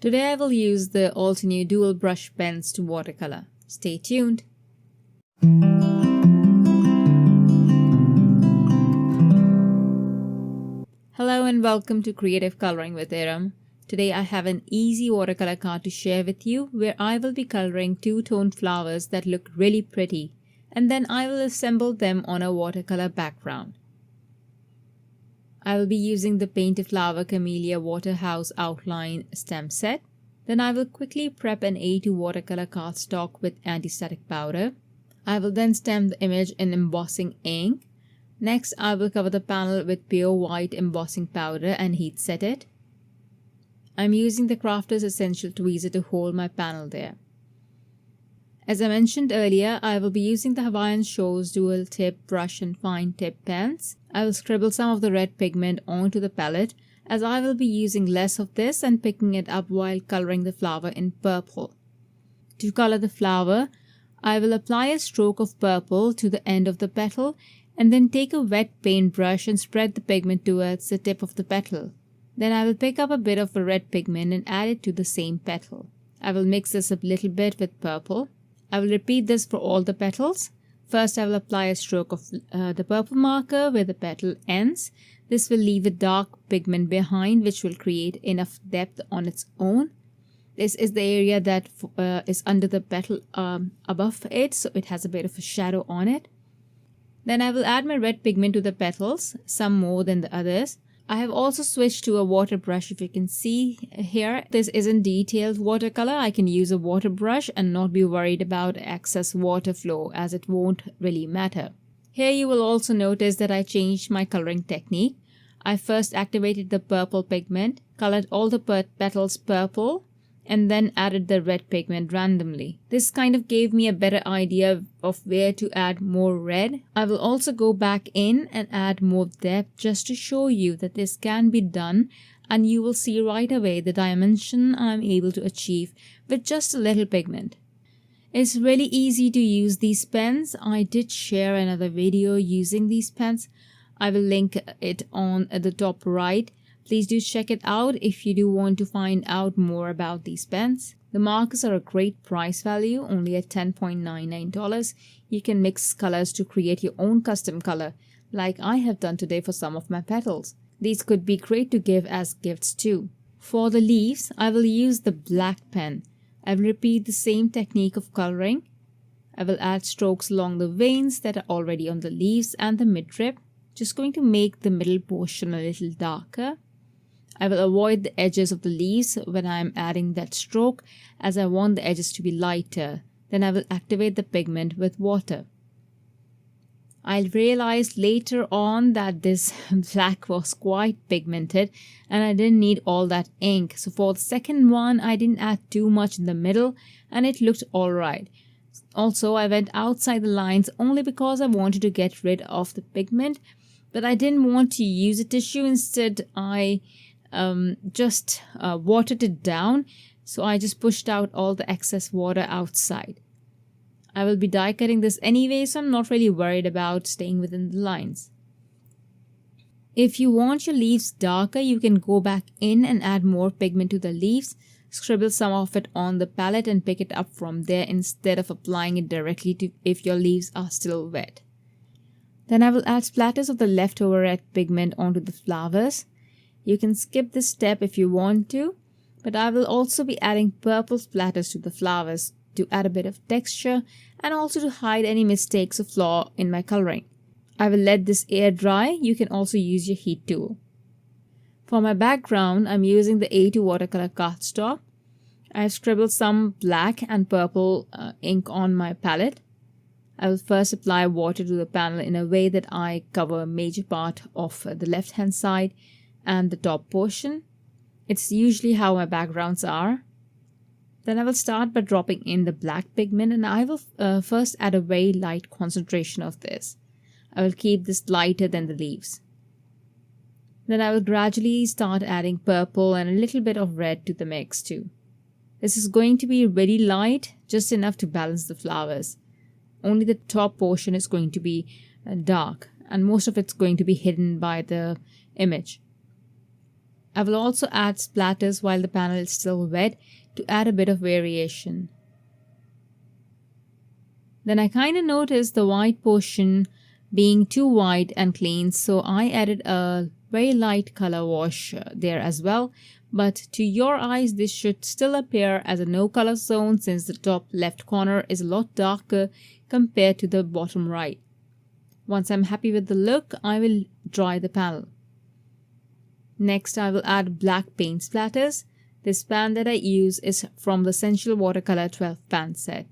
Today I will use the Altenew dual brush pens to watercolor. Stay tuned. Hello and welcome to Creative Coloring with Iram. Today I have an easy watercolor card to share with you where I will be coloring two-toned flowers that look really pretty, and then I will assemble them on a watercolor background. I will be using the Paint a Flower Camellia Waterhouse outline stamp set. Then I will quickly prep an A2 watercolor cardstock with anti-static powder. I will then stamp the image in embossing ink. Next, I will cover the panel with pure white embossing powder and heat set it. I'm using the Watercolor Essential tweezer to hold my panel there. As I mentioned earlier, I will be using the Hawaiian Shores dual tip brush and fine tip pens. I will scribble some of the red pigment onto the palette, as I will be using less of this and picking it up while coloring the flower in purple. To color the flower, I will apply a stroke of purple to the end of the petal and then take a wet paintbrush and spread the pigment towards the tip of the petal. Then I will pick up a bit of the red pigment and add it to the same petal. I will mix this a little bit with purple. I will repeat this for all the petals. First, I will apply a stroke of the purple marker where the petal ends. This will leave a dark pigment behind, which will create enough depth on its own. This is the area that is under the petal above it, so it has a bit of a shadow on it. Then I will add my red pigment to the petals, some more than the others. I have also switched to a water brush. If you can see here, this isn't detailed watercolor. I can use a water brush and not be worried about excess water flow, as it won't really matter. Here you will also notice that I changed my coloring technique. I first activated the purple pigment, colored all the petals purple, and then added the red pigment randomly. This kind of gave me a better idea of where to add more red. I will also go back in and add more depth just to show you that this can be done, and you will see right away the dimension I'm able to achieve with just a little pigment. It's really easy to use these pens. I did share another video using these pens. I will link it on the top right. Please do check it out if you do want to find out more about these pens. The markers are a great price value, only at $10.99. You can mix colors to create your own custom color, like I have done today for some of my petals. These could be great to give as gifts too. For the leaves, I will use the black pen. I will repeat the same technique of coloring. I will add strokes along the veins that are already on the leaves and the midrib. Just going to make the middle portion a little darker. I will avoid the edges of the leaves when I am adding that stroke, as I want the edges to be lighter. Then I will activate the pigment with water. I realized later on that this black was quite pigmented and I didn't need all that ink. So for the second one, I didn't add too much in the middle and it looked alright. Also, I went outside the lines only because I wanted to get rid of the pigment, but I didn't want to use a tissue. Instead, I just watered it down, so I just pushed out all the excess water outside. I will be die cutting this anyway, so I'm not really worried about staying within the lines. If you want your leaves darker, you can go back in and add more pigment to the leaves. Scribble some of it on the palette and pick it up from there instead of applying it directly to if your leaves are still wet. Then I will add splatters of the leftover red pigment onto the flowers. You can skip this step if you want to, but I will also be adding purple splatters to the flowers to add a bit of texture and also to hide any mistakes or flaw in my coloring. I will let this air dry. You can also use your heat tool. For my background, I'm using the A2 watercolor cardstock. I have scribbled some black and purple ink on my palette. I will first apply water to the panel in a way that I cover a major part of the left hand side and the top portion. It's usually how my backgrounds are. Then I will start by dropping in the black pigment, and I will first add a very light concentration of this. I will keep this lighter than the leaves. Then I will gradually start adding purple and a little bit of red to the mix too. This is going to be very light, just enough to balance the flowers. Only the top portion is going to be dark, and most of it's going to be hidden by the image. I will also add splatters while the panel is still wet to add a bit of variation. Then I kind of noticed the white portion being too white and clean, so I added a very light color wash there as well. But to your eyes, this should still appear as a no color zone since the top left corner is a lot darker compared to the bottom right. Once I'm happy with the look, I will dry the panel. Next, I will add black paint splatters. This pan that I use is from the Essential Watercolor 12 pan set.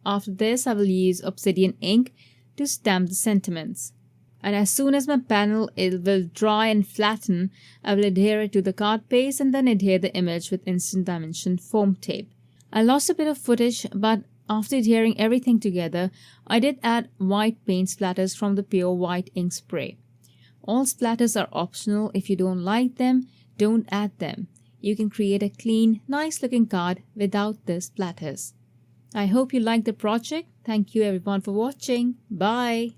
After this, I will use Obsidian Ink to stamp the sentiments. And as soon as my panel will dry and flatten, I will adhere it to the card base and then adhere the image with instant dimension foam tape. I lost a bit of footage, but after adhering everything together, I did add white paint splatters from the pure white ink spray. All splatters are optional. If you don't like them, don't add them. You can create a clean, nice looking card without the splatters. I hope you liked the project. Thank you everyone for watching. Bye!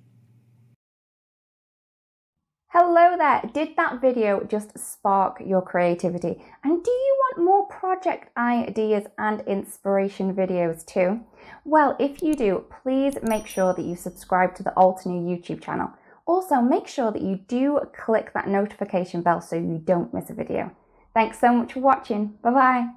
Hello there! Did that video just spark your creativity? And do you want more project ideas and inspiration videos too? Well, if you do, please make sure that you subscribe to the Altenew YouTube channel. Also, make sure that you do click that notification bell so you don't miss a video. Thanks so much for watching. Bye bye!